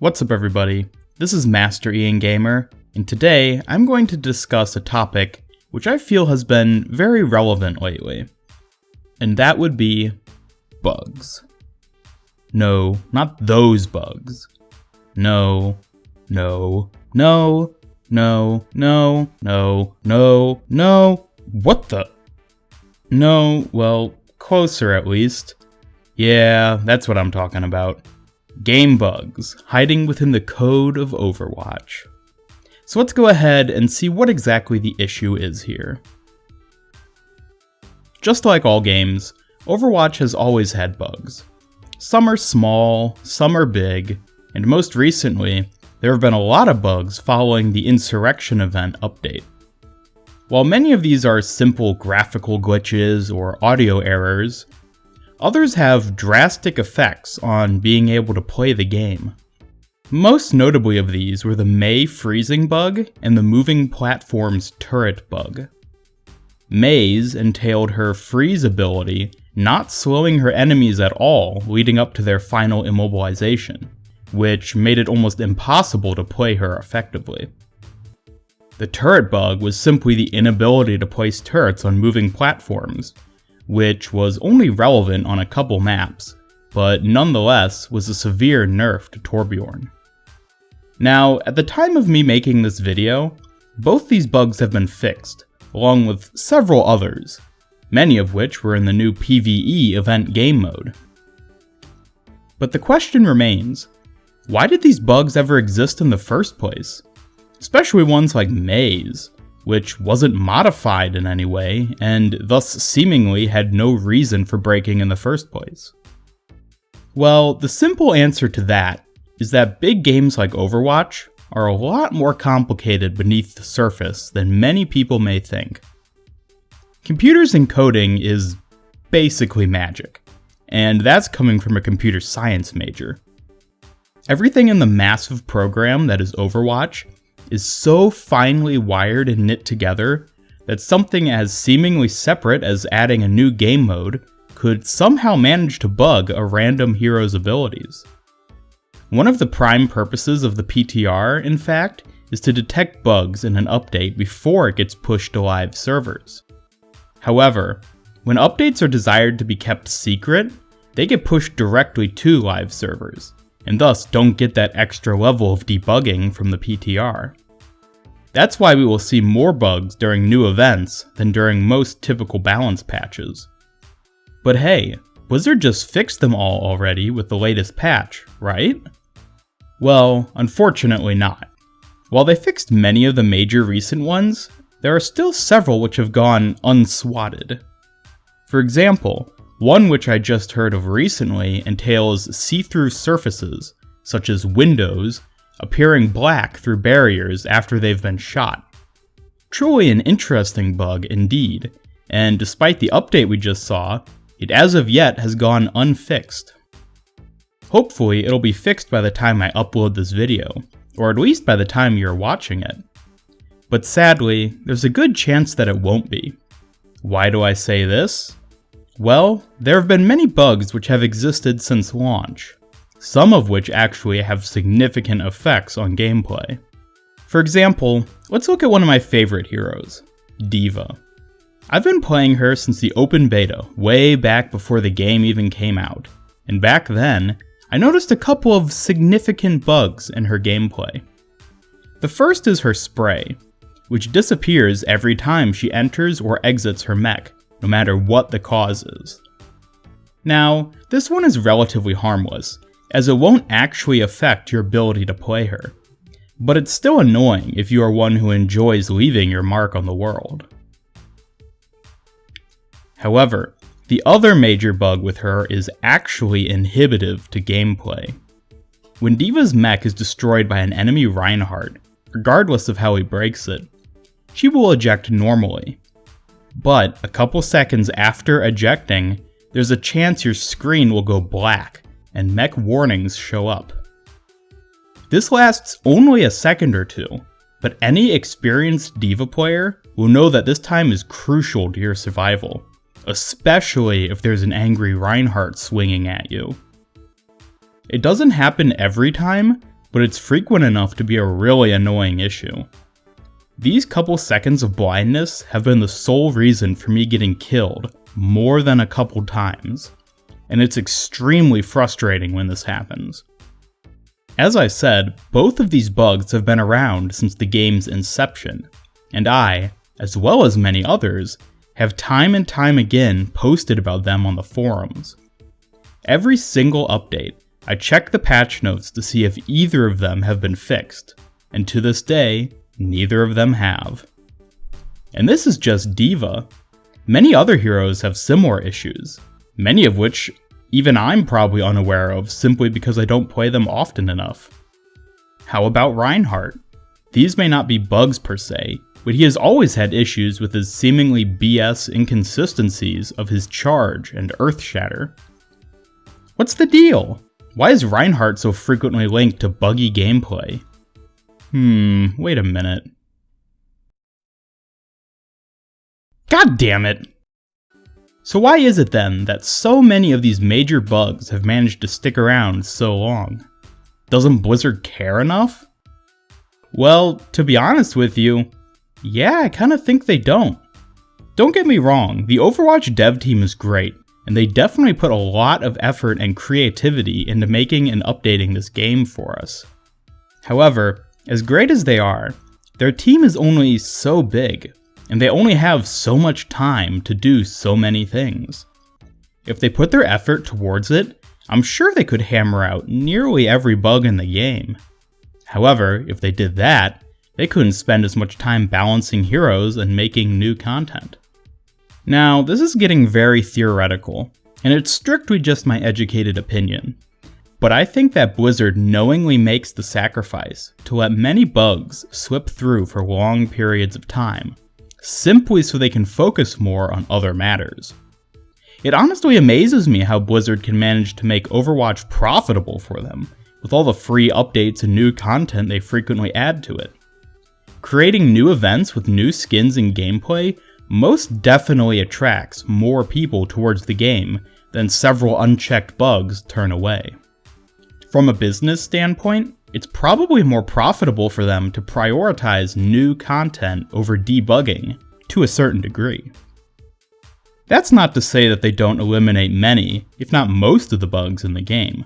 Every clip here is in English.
What's up everybody, this is Master Ian Gamer, and today I'm going to discuss a topic which I feel has been very relevant lately. And that would be bugs. No, not those bugs. No. What the? No, well, closer at least. Yeah, that's what I'm talking about. Game bugs, hiding within the code of Overwatch. So let's go ahead and see what exactly the issue is here. Just like all games, Overwatch has always had bugs. Some are small, some are big, and most recently, there have been a lot of bugs following the Insurrection event update. While many of these are simple graphical glitches or audio errors, others have drastic effects on being able to play the game. Most notably of these were the Mei freezing bug and the moving platforms turret bug. Mei's entailed her freeze ability not slowing her enemies at all leading up to their final immobilization, which made it almost impossible to play her effectively. The turret bug was simply the inability to place turrets on moving platforms, which was only relevant on a couple maps, but nonetheless was a severe nerf to Torbjorn. Now, at the time of me making this video, both these bugs have been fixed, along with several others, many of which were in the new PvE event game mode. But the question remains, why did these bugs ever exist in the first place? Especially ones like Mei's, which wasn't modified in any way, and thus seemingly had no reason for breaking in the first place. Well, the simple answer to that is that big games like Overwatch are a lot more complicated beneath the surface than many people may think. Computers and coding is basically magic, and that's coming from a computer science major. Everything in the massive program that is Overwatch is so finely wired and knit together that something as seemingly separate as adding a new game mode could somehow manage to bug a random hero's abilities. One of the prime purposes of the PTR, in fact, is to detect bugs in an update before it gets pushed to live servers. However, when updates are desired to be kept secret, they get pushed directly to live servers, and thus don't get that extra level of debugging from the PTR. That's why we will see more bugs during new events than during most typical balance patches. But hey, Blizzard just fixed them all already with the latest patch, right? Well, unfortunately not. While they fixed many of the major recent ones, there are still several which have gone unswatted. For example, one which I just heard of recently entails see-through surfaces, such as windows, appearing black through barriers after they've been shot. Truly an interesting bug indeed, and despite the update we just saw, it as of yet has gone unfixed. Hopefully it'll be fixed by the time I upload this video, or at least by the time you're watching it. But sadly, there's a good chance that it won't be. Why do I say this? Well, there have been many bugs which have existed since launch, some of which actually have significant effects on gameplay. For example, let's look at one of my favorite heroes, Diva. I've been playing her since the open beta, way back before the game even came out, and back then, I noticed a couple of significant bugs in her gameplay. The first is her spray, which disappears every time she enters or exits her mech, no matter what the cause is. Now, this one is relatively harmless, as it won't actually affect your ability to play her, but it's still annoying if you are one who enjoys leaving your mark on the world. However, the other major bug with her is actually inhibitive to gameplay. When Diva's mech is destroyed by an enemy Reinhardt, regardless of how he breaks it, she will eject normally. But a couple seconds after ejecting, there's a chance your screen will go black and mech warnings show up. This lasts only a second or two, but any experienced Diva player will know that this time is crucial to your survival, especially if there's an angry Reinhardt swinging at you. It doesn't happen every time, but it's frequent enough to be a really annoying issue. These couple seconds of blindness have been the sole reason for me getting killed more than a couple times, and it's extremely frustrating when this happens. As I said, both of these bugs have been around since the game's inception, and I, as well as many others, have time and time again posted about them on the forums. Every single update, I check the patch notes to see if either of them have been fixed, and to this day, neither of them have. And this is just Diva. Many other heroes have similar issues, many of which even I'm probably unaware of simply because I don't play them often enough. How about Reinhardt? These may not be bugs per se, but he has always had issues with his seemingly BS inconsistencies of his charge and earth shatter. What's the deal? Why is Reinhardt so frequently linked to buggy gameplay? Wait a minute. God damn it! So why is it then that so many of these major bugs have managed to stick around so long? Doesn't Blizzard care enough? Well, to be honest with you, yeah, I kinda think they don't. Don't get me wrong, the Overwatch dev team is great, and they definitely put a lot of effort and creativity into making and updating this game for us. However, as great as they are, their team is only so big, and they only have so much time to do so many things. If they put their effort towards it, I'm sure they could hammer out nearly every bug in the game. However, if they did that, they couldn't spend as much time balancing heroes and making new content. Now, this is getting very theoretical, and it's strictly just my educated opinion. But I think that Blizzard knowingly makes the sacrifice to let many bugs slip through for long periods of time, simply so they can focus more on other matters. It honestly amazes me how Blizzard can manage to make Overwatch profitable for them, with all the free updates and new content they frequently add to it. Creating new events with new skins and gameplay most definitely attracts more people towards the game than several unchecked bugs turn away. From a business standpoint, it's probably more profitable for them to prioritize new content over debugging, to a certain degree. That's not to say that they don't eliminate many, if not most of the bugs in the game,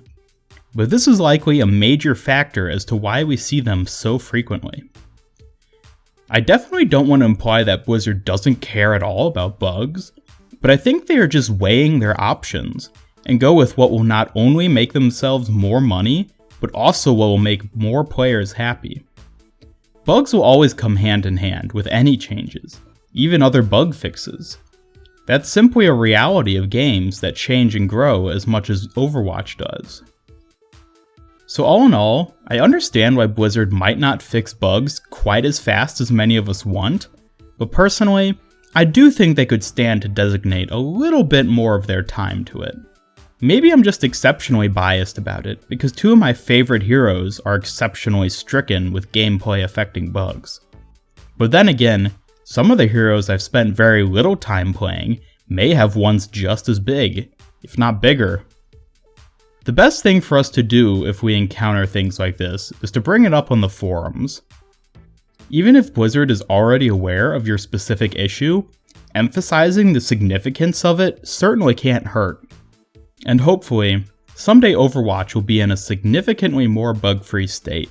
but this is likely a major factor as to why we see them so frequently. I definitely don't want to imply that Blizzard doesn't care at all about bugs, but I think they are just weighing their options and go with what will not only make themselves more money, but also what will make more players happy. Bugs will always come hand in hand with any changes, even other bug fixes. That's simply a reality of games that change and grow as much as Overwatch does. So all in all, I understand why Blizzard might not fix bugs quite as fast as many of us want, but personally, I do think they could stand to designate a little bit more of their time to it. Maybe I'm just exceptionally biased about it, because two of my favorite heroes are exceptionally stricken with gameplay affecting bugs. But then again, some of the heroes I've spent very little time playing may have ones just as big, if not bigger. The best thing for us to do if we encounter things like this is to bring it up on the forums. Even if Blizzard is already aware of your specific issue, emphasizing the significance of it certainly can't hurt. And hopefully, someday Overwatch will be in a significantly more bug-free state.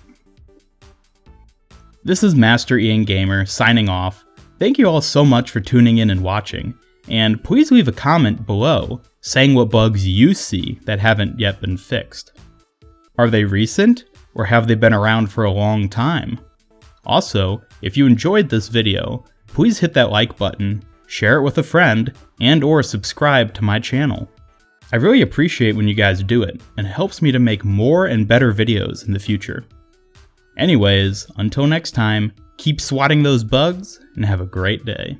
This is Master Ian Gamer signing off. Thank you all so much for tuning in and watching, and please leave a comment below saying what bugs you see that haven't yet been fixed. Are they recent, or have they been around for a long time? Also, if you enjoyed this video, please hit that like button, share it with a friend, and/or subscribe to my channel. I really appreciate when you guys do it, and it helps me to make more and better videos in the future. Anyways, until next time, keep swatting those bugs, and have a great day.